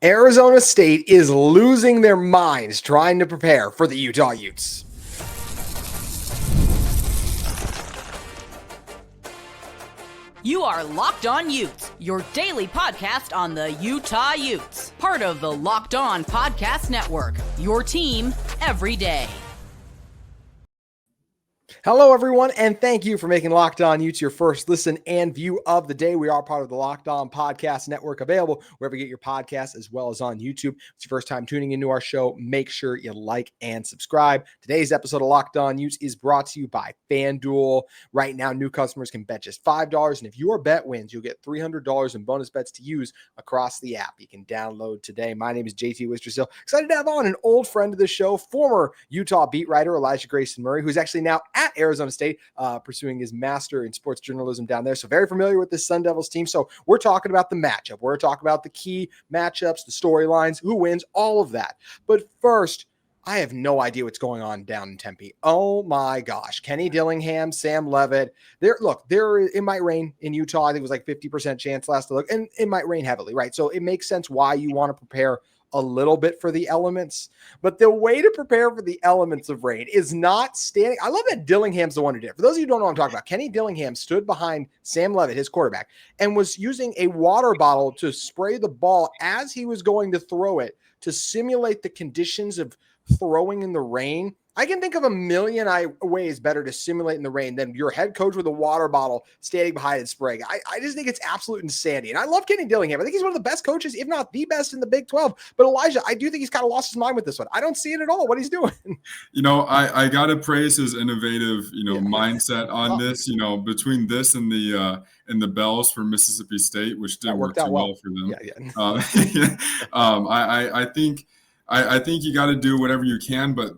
Arizona State is losing their minds trying to prepare for the Utah Utes. You are Locked On Utes, your daily podcast on the Utah Utes. Part of the Locked On Podcast Network, your team every day. Hello, everyone, and thank you for making Locked On Utes your first listen and view of the day. We are part of the Locked On Podcast Network, available wherever you get your podcasts, as well as on YouTube. If it's your first time tuning into our show, make sure you like and subscribe. Today's episode of Locked On Utes is brought to you by FanDuel. Right now, new customers can bet just $5, and if your bet wins, you'll get $300 in bonus bets to use across the app. You can download today. My name is JT Wistrcill. Excited to have on an old friend of the show, former Utah beat writer Elijah Grayson Murray, who's actually now at Arizona State, pursuing his master in sports journalism down there. So very familiar with this Sun Devils team. So we're talking about the matchup. We're talking about the key matchups, the storylines, who wins, all of that. But first, I have no idea what's going on down in Tempe. Oh my gosh. Kenny Dillingham, Sam Levitt. It might rain in Utah. I think it was like 50% chance last look, and it might rain heavily, right? So it makes sense why you want to prepare a little bit for the elements, but the way to prepare for the elements of rain is not standing. I love that Dillingham's the one who did it. For those of you who don't know what I'm talking about, Kenny Dillingham stood behind Sam Levitt, his quarterback, and was using a water bottle to spray the ball as he was going to throw it to simulate the conditions of throwing in the rain. I can think of a million ways better to simulate in the rain than your head coach with a water bottle standing behind and spraying. I just think it's absolute insanity. And I love Kenny Dillingham. I think he's one of the best coaches, if not the best in the Big 12. But Elijah, I do think he's kind of lost his mind with this one. I don't see it at all, what he's doing. I got to praise his innovative, mindset on this, between this and the bells for Mississippi State, which didn't work too well for them. I think you got to do whatever you can, but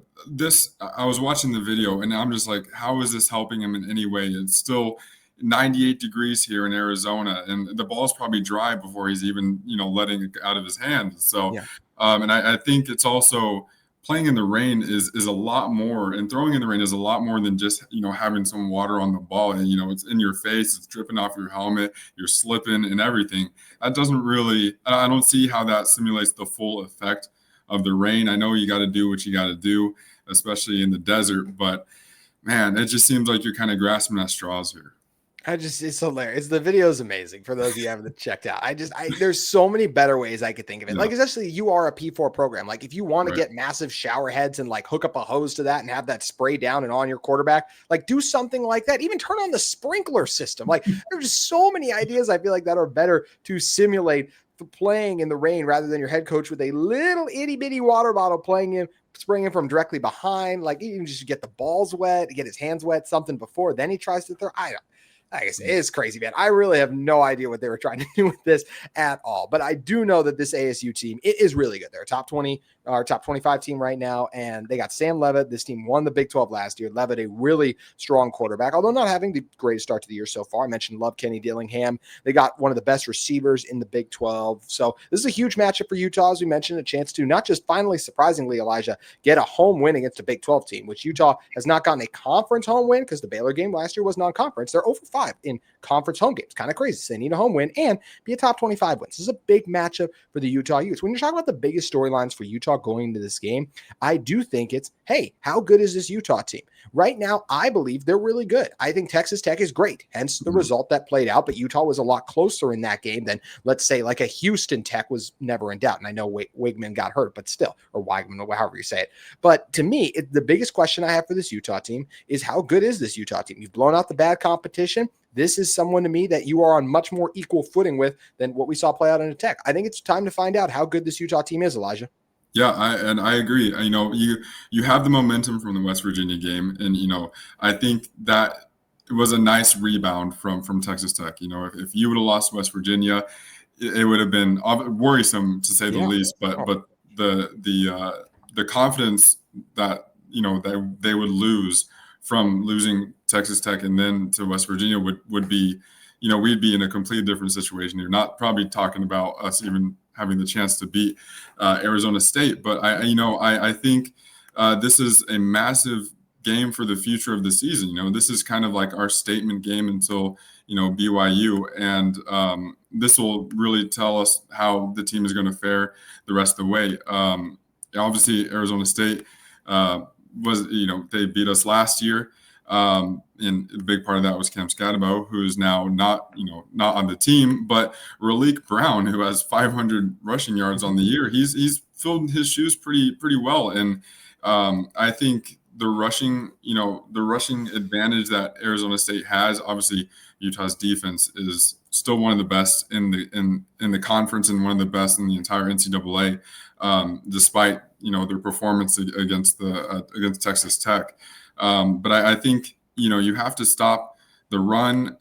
I was watching the video and I'm just like, how is this helping him in any way? It's still 98 degrees here in Arizona, and the ball's probably dry before he's even, letting it out of his hand. So, and I think it's also playing in the rain is a lot more, and throwing in the rain is a lot more than just, having some water on the ball and, it's in your face, it's dripping off your helmet, you're slipping and everything. That doesn't really, I don't see how that simulates the full effect of the rain. I know you got to do what you got to do, especially in the desert, but man, it just seems like you're kind of grasping at straws here. It's hilarious. The video is amazing for those of you who haven't checked out. There's so many better ways I could think of it. Yeah. Like, especially you are a P4 program. Like, if you want to get massive shower heads and like hook up a hose to that and have that spray down and on your quarterback, like do something like that. Even turn on the sprinkler system. Like, there's just so many ideas I feel like that are better to simulate for playing in the rain rather than your head coach with a little itty bitty water bottle spraying him from directly behind. Like, even just get the balls wet, get his hands wet, something before then he tries to throw. I guess it is crazy, man. I really have no idea what they were trying to do with this at all. But I do know that this ASU team, it is really good. They're a top 20 or top 25 team right now, and they got Sam Levitt. This team won the Big 12 last year. Levitt, a really strong quarterback, although not having the greatest start to the year so far. I mentioned love Kenny Dillingham. They got one of the best receivers in the Big 12. So this is a huge matchup for Utah, as we mentioned, a chance to not just finally, surprisingly, Elijah, get a home win against a Big 12 team, which Utah has not gotten a conference home win because the Baylor game last year was non-conference. They're 0-5 in conference home games. Kind of crazy. So they need a home win and be a top 25 win. This is a big matchup for the Utah Utes. When you're talking about the biggest storylines for Utah going into this game, I do think it's, hey, how good is this Utah team? Right now, I believe they're really good. I think Texas Tech is great, hence the result that played out, but Utah was a lot closer in that game than, let's say, like a Houston Tech was never in doubt. And I know Wigman got hurt, but still, or Weigman, or however you say it. But to me, the biggest question I have for this Utah team is, how good is this Utah team? You've blown out the bad competition. This is someone to me that you are on much more equal footing with than what we saw play out in a Tech. I think it's time to find out how good this Utah team is, Elijah. Yeah, I agree. You have the momentum from the West Virginia game, and I think that it was a nice rebound from Texas Tech. If you would have lost West Virginia, it would have been worrisome to say the least. But the confidence that that they would lose from losing Texas Tech and then to West Virginia would be, we'd be in a completely different situation. You're not probably talking about us even having the chance to beat Arizona State. But I think this is a massive game for the future of the season. This is kind of like our statement game until BYU, and this will really tell us how the team is going to fare the rest of the way. Obviously, Arizona State they beat us last year. And a big part of that was Cam Scadabo, who is now not on the team, but Raleek Brown, who has 500 rushing yards on the year. He's filled his shoes pretty well. And I think the rushing advantage that Arizona State has, obviously Utah's defense is still one of the best in the conference and one of the best in the entire NCAA, despite their performance against Texas Tech. But I think you have to stop the run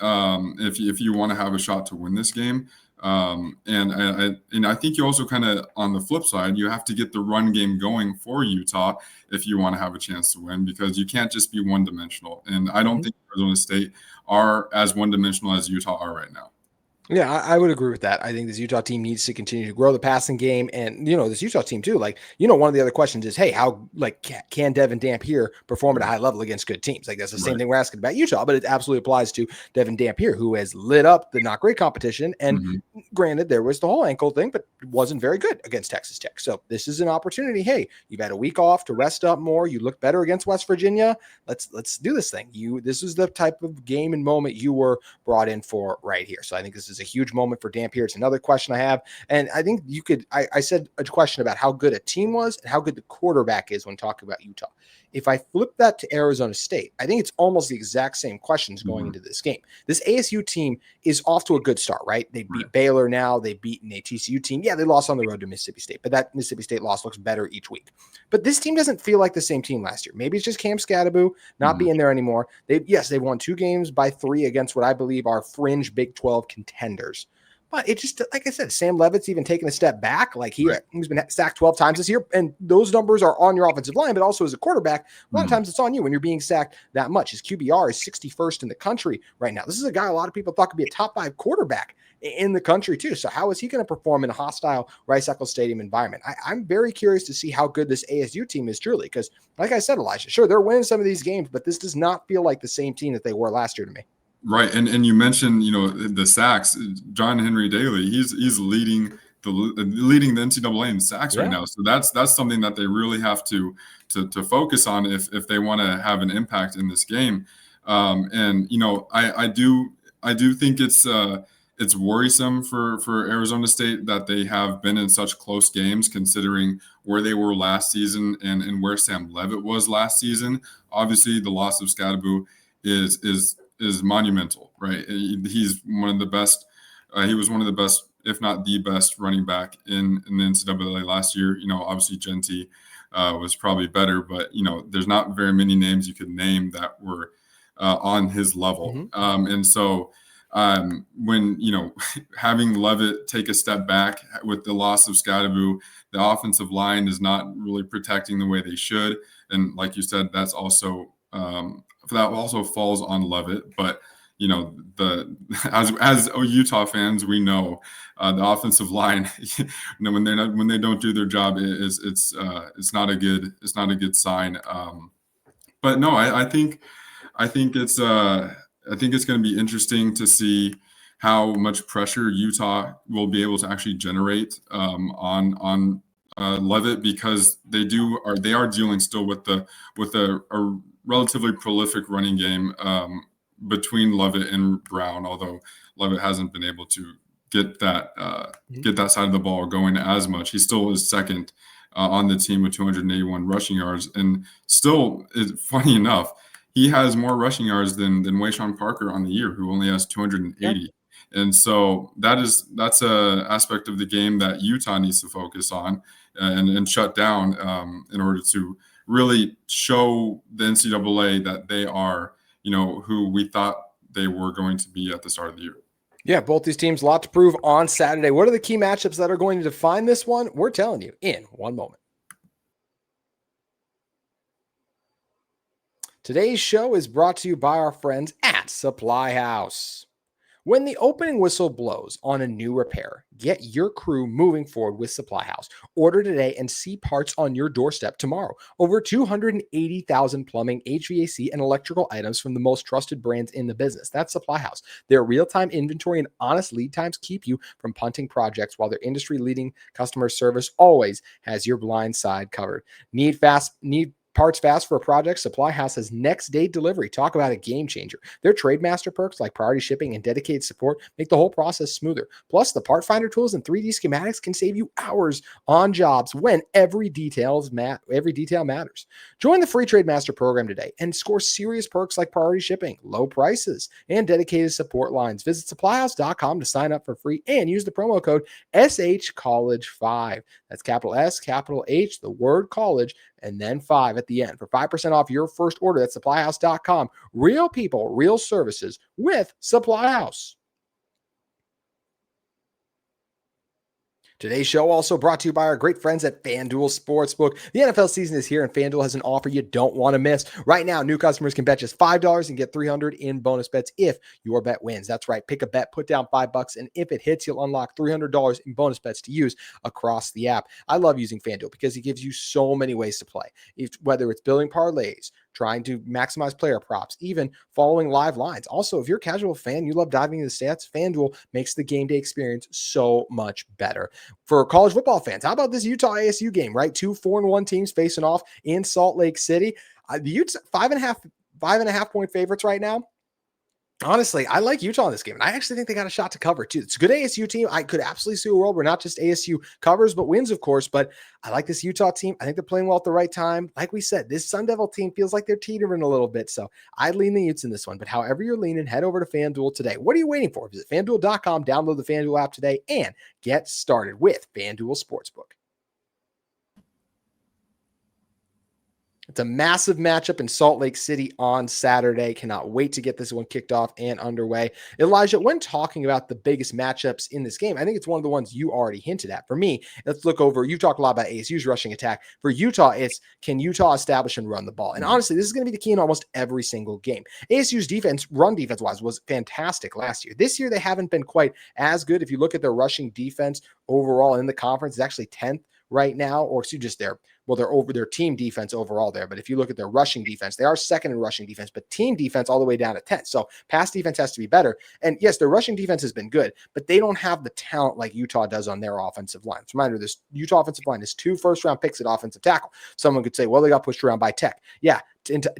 if you want to have a shot to win this game. And I think you also kind of, on the flip side, you have to get the run game going for Utah if you want to have a chance to win, because you can't just be one-dimensional. And I don't think Arizona State are as one-dimensional as Utah are right now. Yeah, I would agree with that. I think this Utah team needs to continue to grow the passing game. And, this Utah team too, one of the other questions is, hey, how can Devin Dampier perform at a high level against good teams? Like, that's the same thing we're asking about Utah, but it absolutely applies to Devin Dampier, who has lit up the not great competition. And granted, there was the whole ankle thing, but wasn't very good against Texas Tech. So this is an opportunity. Hey, you've had a week off to rest up more. You look better against West Virginia. Let's do this thing. This is the type of game and moment you were brought in for right here. So I think this is a huge moment for Dampier. It's another question I have. And I think I said a question about how good a team was and how good the quarterback is when talking about Utah. If I flip that to Arizona State, I think it's almost the exact same questions going into this game. This ASU team is off to a good start, right? They beat Baylor now. They've beaten a TCU team. Yeah, they lost on the road to Mississippi State, but that Mississippi State loss looks better each week. But this team doesn't feel like the same team last year. Maybe it's just Cam Scadabo not being there anymore. They've won 2 games by 3 against what I believe are fringe Big 12 contenders. But it just, like I said, Sam Levitt's even taken a step back. Like he's been sacked 12 times this year. And those numbers are on your offensive line, but also as a quarterback, a lot of times it's on you when you're being sacked that much. His QBR is 61st in the country right now. This is a guy a lot of people thought could be a top 5 quarterback in the country too. So how is he going to perform in a hostile Rice-Eccles Stadium environment? I'm very curious to see how good this ASU team is truly, because like I said, Elijah, sure, they're winning some of these games, but this does not feel like the same team that they were last year to me. Right, and you mentioned the sacks. John Henry Daly, he's leading the NCAA in sacks right now. So that's something that they really have to focus on if they want to have an impact in this game. And I do think it's worrisome for Arizona State that they have been in such close games, considering where they were last season and where Sam Levitt was last season. Obviously, the loss of Scadabo is monumental, right? He's one of the best. He was one of the best, if not the best, running back in the NCAA last year. Obviously Genty was probably better, but there's not very many names you could name that were on his level. And so when having Levitt take a step back with the loss of Scadabo, the offensive line is not really protecting the way they should. And like you said, that's also that also falls on Levitt, but as Utah fans, we know the offensive line, when they don't do their job, it's not a good sign. But no, I think it's going to be interesting to see how much pressure Utah will be able to actually generate on Levitt, because they are dealing still with a relatively prolific running game between Levitt and Brown, although Levitt hasn't been able to get that side of the ball going as much. He still is second on the team with 281 rushing yards, and still, funny enough, he has more rushing yards than Wayshawn Parker on the year, who only has 280. Yep. And so that's a aspect of the game that Utah needs to focus on and shut down in order to really show the NCAA that they are, who we thought they were going to be at the start of the year. Yeah, both these teams, a lot to prove on Saturday. What are the key matchups that are going to define this one? We're telling you in one moment. Today's show is brought to you by our friends at Supply House. When the opening whistle blows on a new repair, get your crew moving forward with Supply House. Order today and see parts on your doorstep tomorrow. Over 280,000 plumbing, HVAC, and electrical items from the most trusted brands in the business. That's Supply House. Their real-time inventory and honest lead times keep you from punting projects, while their industry-leading customer service always has your blind side covered. Need parts fast for a project? Supply House has next day delivery. Talk about a game changer. Their Trademaster perks like priority shipping and dedicated support make the whole process smoother. Plus, the part finder tools and 3D schematics can save you hours on jobs when every detail matters. Join the free Trademaster program today and score serious perks like priority shipping, low prices, and dedicated support lines. Visit supplyhouse.com to sign up for free and use the promo code SHCollege5. That's capital S, capital H, the word college, and then 5 at the end for 5% off your first order. That's supplyhouse.com. Real people, real services with Supply House. Today's show also brought to you by our great friends at FanDuel Sportsbook. The NFL season is here, and FanDuel has an offer you don't want to miss. Right now, new customers can bet just $5 and get $300 in bonus bets if your bet wins. That's right. Pick a bet, put down $5, and if it hits, you'll unlock $300 in bonus bets to use across the app. I love using FanDuel because it gives you so many ways to play. Whether it's building parlays, trying to maximize player props, even following live lines. Also, if you're a casual fan, you love diving into the stats, FanDuel makes the game day experience so much better. For college football fans, how about this Utah ASU game, right? 2 4-1 teams facing off in Salt Lake City. The Utes, 5.5 point favorites right now. Honestly, I like Utah in this game, and I actually think they got a shot to cover too. It's a good ASU team. I could absolutely see a world where not just ASU covers, but wins, of course. But I like this Utah team. I think they're playing well at the right time. Like we said, this Sun Devil team feels like they're teetering a little bit. So I lean the Utes in this one. But however you're leaning, head over to FanDuel today. What are you waiting for? Visit FanDuel.com, download the FanDuel app today, and get started with FanDuel Sportsbook. It's a massive matchup in Salt Lake City on Saturday. Cannot wait to get this one kicked off and underway. Elijah, when talking about the biggest matchups in this game, I think it's one of the ones you already hinted at. For me, let's look over. You talked a lot about ASU's rushing attack. For Utah, it's can Utah establish and run the ball? And honestly, this is going to be the key in almost every single game. ASU's defense, run defense-wise, was fantastic last year. This year, they haven't been quite as good. If you look at their rushing defense overall in the conference, it's actually 10th right now, or excuse just they're over their team defense overall there. But if you look at their rushing defense, they are second in rushing defense, but team defense all the way down to 10th. So pass defense has to be better. And yes, their rushing defense has been good, but they don't have the talent like Utah does on their offensive line. Reminder, this Utah offensive line is 2 first-round picks at offensive tackle. Someone could say, well, they got pushed around by Tech. Yeah,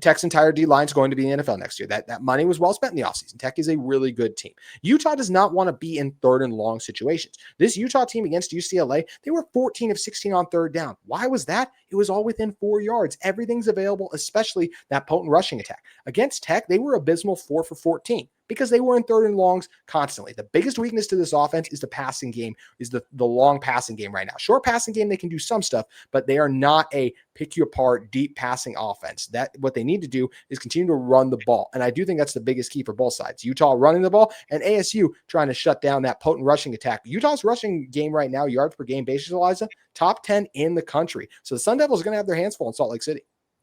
Tech's entire D-line is going to be in the NFL next year. That money was well spent in the offseason. Tech is a really good team. Utah does not want to be in third and long situations. This Utah team against UCLA, they were 14 of 16 on third down. Why was that? It was all within 4 yards. Everything's available, especially that potent rushing attack. Against Tech, they were abysmal 4 for 14 because they were in third and longs constantly. The biggest weakness to this offense is the passing game, is the long passing game right now. Short passing game, they can do some stuff, but they are not a pick you apart, deep passing offense. That what they need to do is continue to run the ball. And I do think that's the biggest key for both sides. Utah running the ball and ASU trying to shut down that potent rushing attack. Utah's rushing game right now, yards per game basis, Eliza, top 10 in the country. So the Sun Devils are going to have their hands full in Salt Lake City.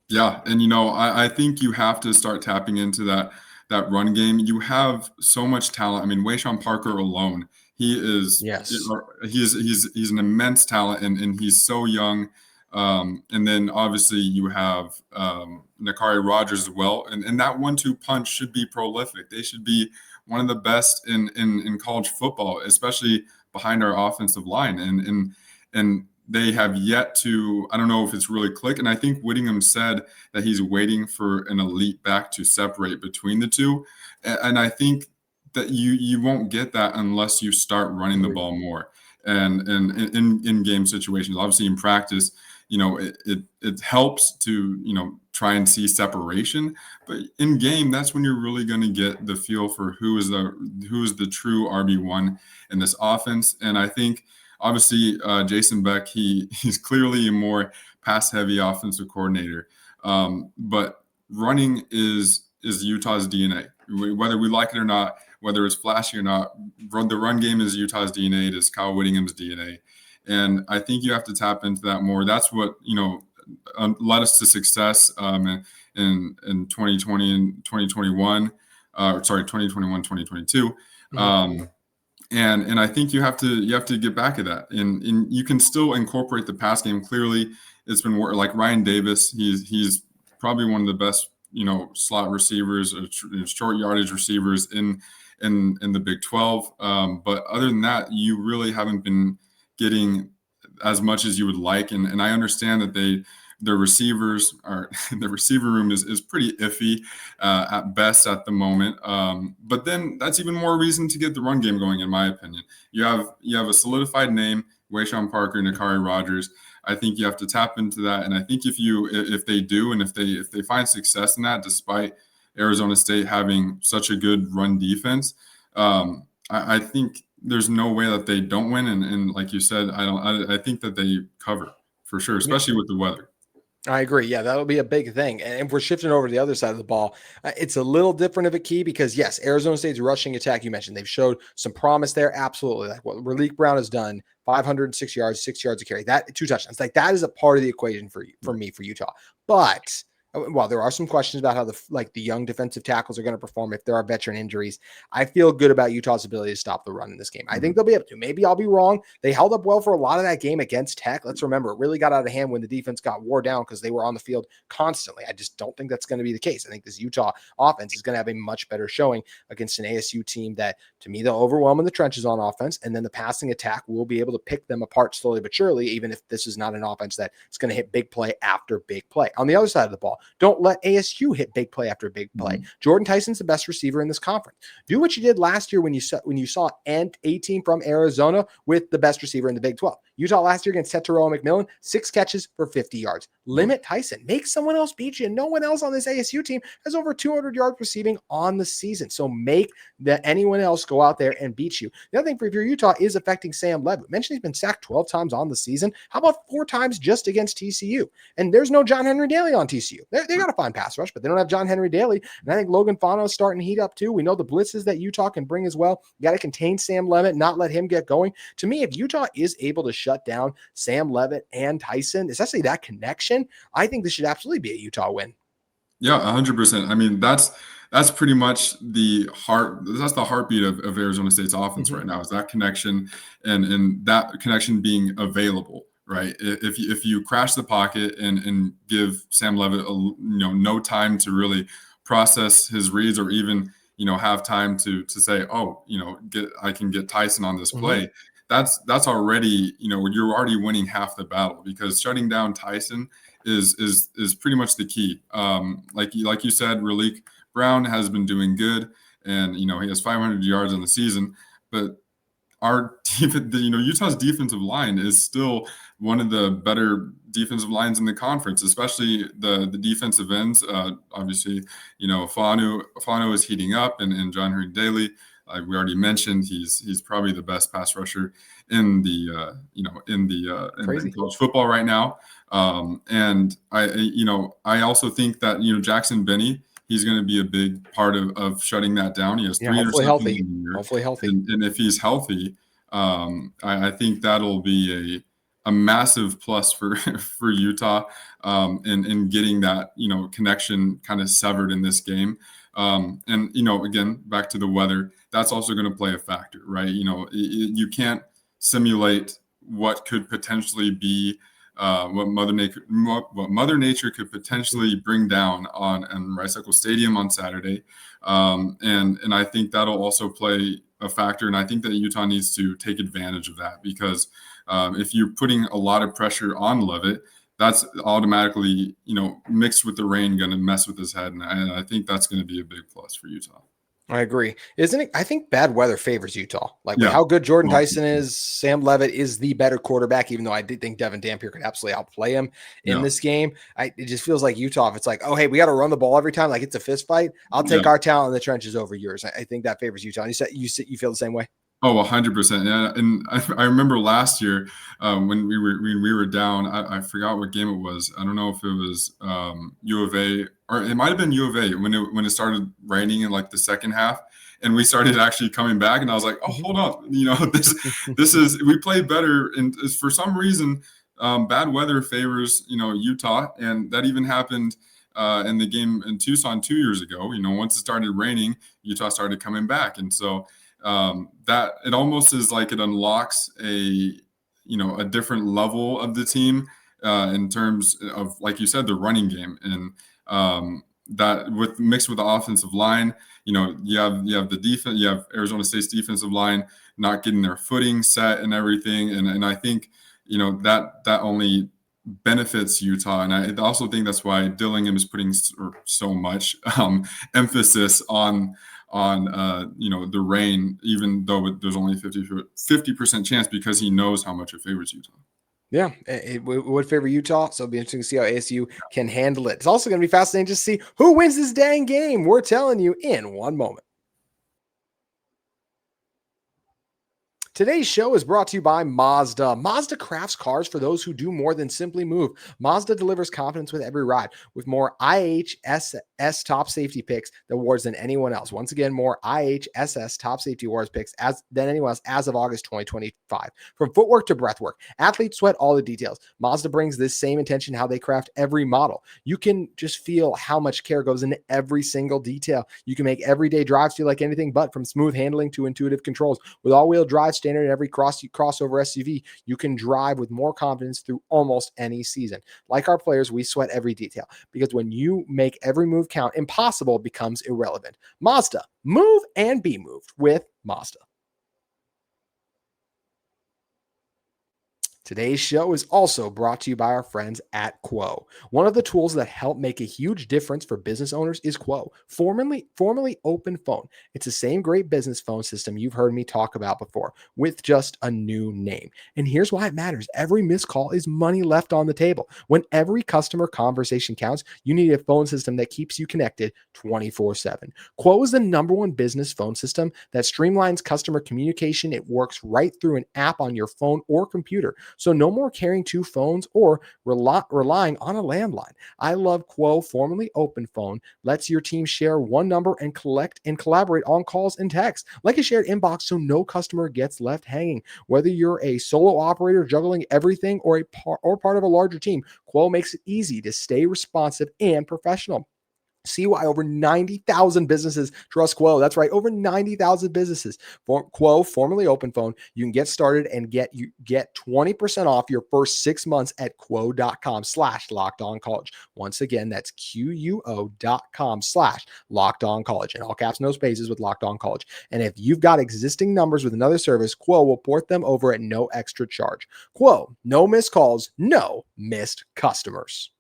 Yeah. And, I think you have to start tapping into that run game. You have so much talent. I mean, Wayshawn Parker alone, he's an immense talent and he's so young. And then obviously you have Nakari Rogers as well. And that 1-2 punch should be prolific. They should be one of the best in college football, especially behind our offensive line. And they have yet to, I don't know if it's really click. And I think Whittingham said that he's waiting for an elite back to separate between the two. And I think that you won't get that unless you start running the ball more. And in game situations, obviously in practice, it helps to, try and see separation, but in game, that's when you're really going to get the feel for who is the true RB1 in this offense. And I think obviously Jason Beck, he's clearly a more pass heavy offensive coordinator. But running is Utah's DNA, whether we like it or not, whether it's flashy or not. The run game is Utah's DNA. It is Kyle Whittingham's DNA. And I think you have to tap into that more. That's what, led us to success in 2020 and 2021, 2021, 2022. And I think you have to get back at that, and you can still incorporate the pass game. Clearly, it's been like Ryan Davis. He's probably one of the best slot receivers, short yardage receivers in the Big 12. But other than that, you really haven't been getting as much as you would like. And I understand that the receivers are the receiver room is pretty iffy at best at the moment. But then that's even more reason to get the run game going, in my opinion. You have a solidified name, Wayshawn Parker, Nakari Rogers. I think you have to tap into that. And I think if they do, and if they find success in that, despite Arizona State having such a good run defense, I think there's no way that they don't win. And like you said, I think that they cover for sure, especially with the weather. I agree. Yeah, that'll be a big thing. And if we're shifting over to the other side of the ball, it's a little different of a key because, yes, Arizona State's rushing attack, you mentioned, they've showed some promise there. Absolutely. Like what Raleek Brown has done, 506 yards, 6 yards a carry, that 2 touchdowns. Like that is a part of the equation for me, for Utah. But while there are some questions about how the young defensive tackles are going to perform if there are veteran injuries, I feel good about Utah's ability to stop the run in this game. I think they'll be able to. Maybe I'll be wrong. They held up well for a lot of that game against Tech. Let's remember, it really got out of hand when the defense got wore down because they were on the field constantly. I just don't think that's going to be the case. I think this Utah offense is going to have a much better showing against an ASU team that, to me, they'll overwhelm in the trenches on offense, and then the passing attack will be able to pick them apart slowly but surely, even if this is not an offense that is going to hit big play after big play. On the other side of the ball, don't let ASU hit big play after big play. Jordan Tyson's the best receiver in this conference. Do what you did last year when you saw a team from Arizona with the best receiver in the Big 12. Utah last year against Tetairoa McMillan, 6 catches for 50 yards. Limit Tyson. Make someone else beat you. No one else on this ASU team has over 200 yards receiving on the season. So make anyone else go out there and beat you. The other thing for if you're Utah is affecting Sam Levitt. Mentioned he's been sacked 12 times on the season. How about 4 times just against TCU? And there's no John Henry Daly on TCU. They got to find pass rush, but they don't have John Henry Daly. And I think Logan Fano is starting to heat up too. We know the blitzes that Utah can bring as well. You got to contain Sam Levitt, not let him get going. To me, if Utah is able to shut down Sam Levitt and Tyson, especially that connection, I think this should absolutely be a Utah win. Yeah, 100%. I mean, that's pretty much the heartbeat of Arizona State's offense right now, is that connection and that connection being available. Right. If you crash the pocket and give Sam Levitt no time to really process his reads, or even have time to say, I can get Tyson on this play. That's already you're already winning half the battle, because shutting down Tyson is pretty much the key. Like you said, Raleek Brown has been doing good, and he has 500 yards on the season, but Utah's defensive line is still one of the better defensive lines in the conference, especially the defensive ends. Obviously, Fano is heating up, and John Henry Daly, like we already mentioned, he's probably the best pass rusher in the college football right now. And I also think that Jackson Benny, he's going to be a big part of shutting that down. He has 3 interceptions in the year. Hopefully healthy. And if he's healthy, I think that'll be a massive plus for Utah in getting that connection kind of severed in this game. And again, back to the weather, that's also going to play a factor, right? You can't simulate what could potentially be what Mother Nature could potentially bring down on Rice-Eccles Stadium on Saturday, and I think that'll also play a factor. And I think that Utah needs to take advantage of that, because if you're putting a lot of pressure on Levitt, that's automatically mixed with the rain going to mess with his head, and I think that's going to be a big plus for Utah. I agree. Isn't it? I think bad weather favors Utah. With how good Jordan Tyson is, Sam Levitt is the better quarterback, even though I did think Devin Dampier could absolutely outplay him in this game. It just feels like Utah, if it's like, oh, hey, we got to run the ball every time, like it's a fist fight, I'll take our talent in the trenches over yours. I think that favors Utah. And you feel the same way? Oh, 100%. Yeah. And I remember last year when we were down, I forgot what game it was. I don't know if it was U of A, or it might have been U of A when it started raining in the second half, and we started actually coming back. And I was like, oh, hold up. This is, we play better. And for some reason, bad weather favors, Utah. And that even happened in the game in Tucson 2 years ago. Once it started raining, Utah started coming back. And so, that it almost is like it unlocks a different level of the team in terms of, like you said, the running game, and that mixed with the offensive line. You have the defense, you have Arizona State's defensive line not getting their footing set and everything, and I think that only benefits Utah, and I also think that's why Dillingham is putting so much emphasis on the rain, even though there's only 50% chance, because he knows how much it favors Utah. Yeah, it would favor Utah, so it'll be interesting to see how ASU can handle it. It's also going to be fascinating to see who wins this dang game. We're telling you in one moment. Today's show is brought to you by Mazda. Mazda crafts cars for those who do more than simply move. Mazda delivers confidence with every ride, with more IHSS top safety picks awards than anyone else. Once again, more IHSS top safety awards picks than anyone else as of August 2025. From footwork to breathwork, athletes sweat all the details. Mazda brings this same intention how they craft every model. You can just feel how much care goes into every single detail. You can make everyday drives feel like anything but, from smooth handling to intuitive controls. With all-wheel drive standard in every crossover SUV, you can drive with more confidence through almost any season. Like our players, we sweat every detail, because when you make every move count, impossible becomes irrelevant. Mazda, move and be moved with Mazda. Today's show is also brought to you by our friends at Quo. One of the tools that help make a huge difference for business owners is Quo, formerly Open Phone. It's the same great business phone system you've heard me talk about before, with just a new name. And here's why it matters. Every missed call is money left on the table. When every customer conversation counts, you need a phone system that keeps you connected 24/7. Quo is the #1 business phone system that streamlines customer communication. It works right through an app on your phone or computer. So no more carrying two phones or relying on a landline. I love Quo, formerly Open Phone, lets your team share one number and collect and collaborate on calls and texts, like a shared inbox, so no customer gets left hanging. Whether you're a solo operator juggling everything or part of a larger team, Quo makes it easy to stay responsive and professional. See why over 90,000 businesses trust Quo. That's right, over 90,000 businesses. For Quo, formerly Open Phone, you can get started and get 20% off your first 6 months at quo.com/lockedoncollege. Once again, that's quo.com/lockedoncollege. In all caps, no spaces with Locked On College. And if you've got existing numbers with another service, Quo will port them over at no extra charge. Quo, no missed calls, no missed customers.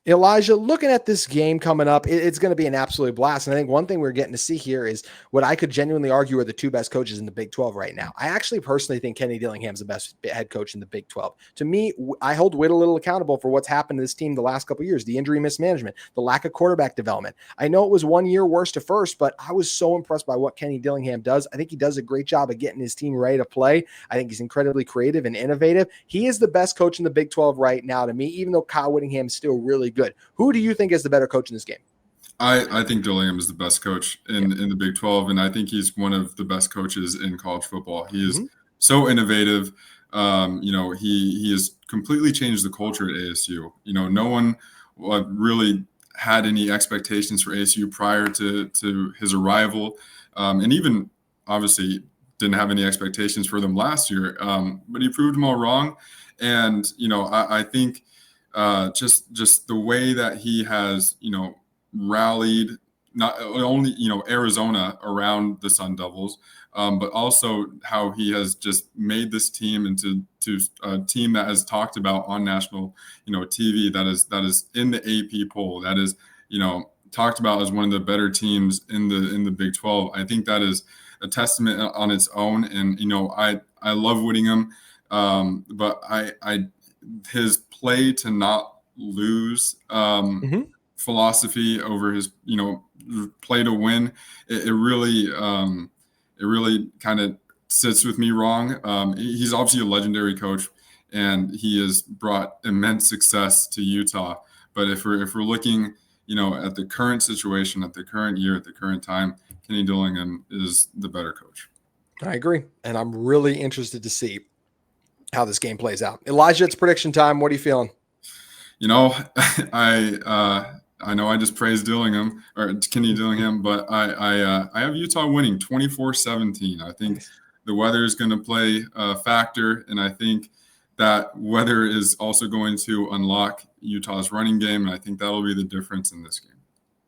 Elijah, looking at this game coming up, it's going to be an absolute blast. And I think one thing we're getting to see here is what I could genuinely argue are the two best coaches in the Big 12 right now. I actually personally think Kenny Dillingham is the best head coach in the Big 12. To me, I hold Whit a little accountable for what's happened to this team the last couple of years, the injury mismanagement, the lack of quarterback development. I know it was 1 year worst to first, but I was so impressed by what Kenny Dillingham does. I think he does a great job of getting his team ready to play. I think he's incredibly creative and innovative. He is the best coach in the Big 12 right now to me, even though Kyle Whittingham is still really good. Who do you think is the better coach in this game? I think Dillingham is the best coach in the Big 12, and I think he's one of the best coaches in college football. He is so innovative. He has completely changed the culture at ASU. No one really had any expectations for ASU prior to his arrival, and even obviously didn't have any expectations for them last year. But he proved them all wrong, and I think. Just the way that he has, rallied not only, Arizona around the Sun Devils, but also how he has just made this team into a team that is talked about on national, TV, that is in the AP poll, that is, talked about as one of the better teams in the Big 12. I think that is a testament on its own. And, I love Whittingham, but his play to not lose philosophy over his play to win, it really kind of sits with me wrong. He's obviously a legendary coach, and he has brought immense success to Utah. But if we're looking at the current situation, at the current year, at the current time, Kenny Dillingham is the better coach. I agree, and I'm really interested to see how this game plays out. Elijah, it's prediction time. What are you feeling? I know I just praised Dillingham or Kenny Dillingham, but I have Utah winning 24-17. I think the weather is going to play a factor, and I think that weather is also going to unlock Utah's running game, and I think that'll be the difference in this game.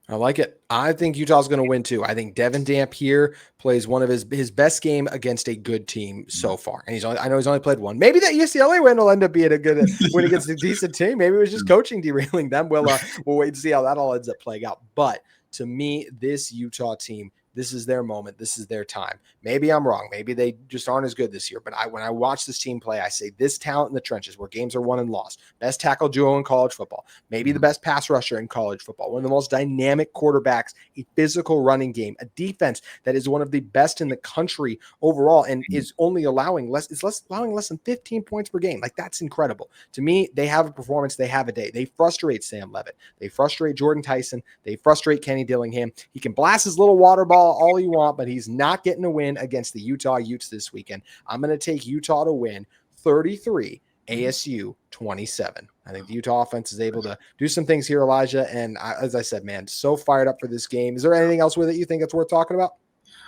I like it. I think Utah's going to win too. I think Devin Dampier plays one of his best game against a good team so far. And I know he's only played one. Maybe that UCLA win will end up being a good win against a decent team. Maybe it was just coaching derailing them. We'll wait and see how that all ends up playing out. But to me, this Utah team, this is their moment. This is their time. Maybe I'm wrong. Maybe they just aren't as good this year. But when I watch this team play, I say this talent in the trenches where games are won and lost. Best tackle duo in college football. Maybe the best pass rusher in college football. One of the most dynamic quarterbacks, a physical running game, a defense that is one of the best in the country overall and is only allowing less than 15 points per game. Like, that's incredible. To me, they have a performance. They have a day. They frustrate Sam Levitt. They frustrate Jordan Tyson. They frustrate Kenny Dillingham. He can blast his little water ball all you want, but he's not getting a win against the Utah Utes this weekend. I'm going to take Utah to win 33, ASU 27. I think the Utah offense is able to do some things here, Elijah. And as I said, man, so fired up for this game. Is there anything else with it you think that's worth talking about?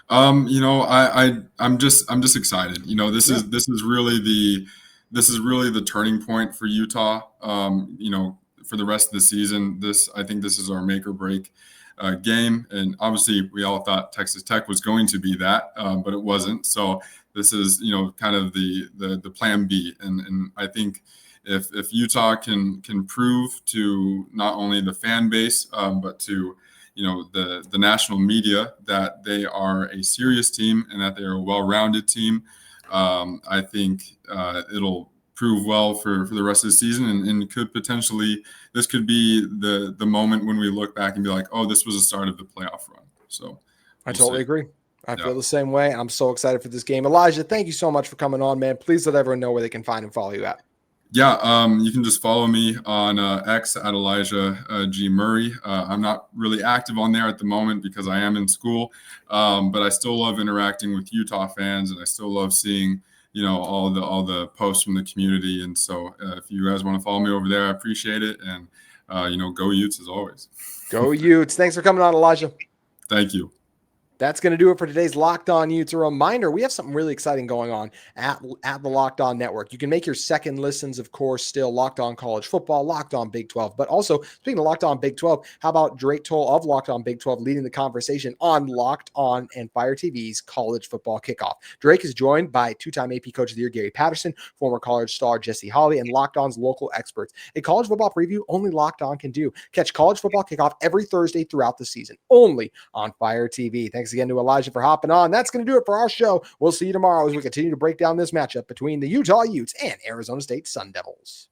I'm just excited. This is really the turning point for Utah. For the rest of the season, I think this is our make or break game. And obviously we all thought Texas Tech was going to be that, but it wasn't. So this is, kind of the plan B. And I think if Utah can prove to not only the fan base, but to, the national media that they are a serious team and that they're a well-rounded team, I think it'll prove well for the rest of the season and this could be the moment when we look back and be like, oh, this was the start of the playoff run. So I totally agree. I feel the same way. I'm so excited for this game. Elijah, thank you so much for coming on, man. Please let everyone know where they can find and follow you at. Yeah, you can just follow me on X at Elijah G. Murray. I'm not really active on there at the moment because I am in school, but I still love interacting with Utah fans, and I still love seeing all the posts from the community. And so if you guys want to follow me over there, I appreciate it. And, go Utes as always. Go Utes. Thanks for coming on, Elijah. Thank you. That's going to do it for today's Locked On Utes. A reminder, we have something really exciting going on at the Locked On Network. You can make your second listens, of course, still Locked On College Football, Locked On Big 12. But also, speaking of Locked On Big 12, how about Drake Toll of Locked On Big 12 leading the conversation on Locked On and Fire TV's College Football Kickoff? Drake is joined by two-time AP Coach of the Year Gary Patterson, former college star Jesse Holley, and Locked On's local experts. A college football preview only Locked On can do. Catch College Football Kickoff every Thursday throughout the season, only on Fire TV. Thanks again to Elijah for hopping on. That's going to do it for our show. We'll see you tomorrow as we continue to break down this matchup between the Utah Utes and Arizona State Sun Devils.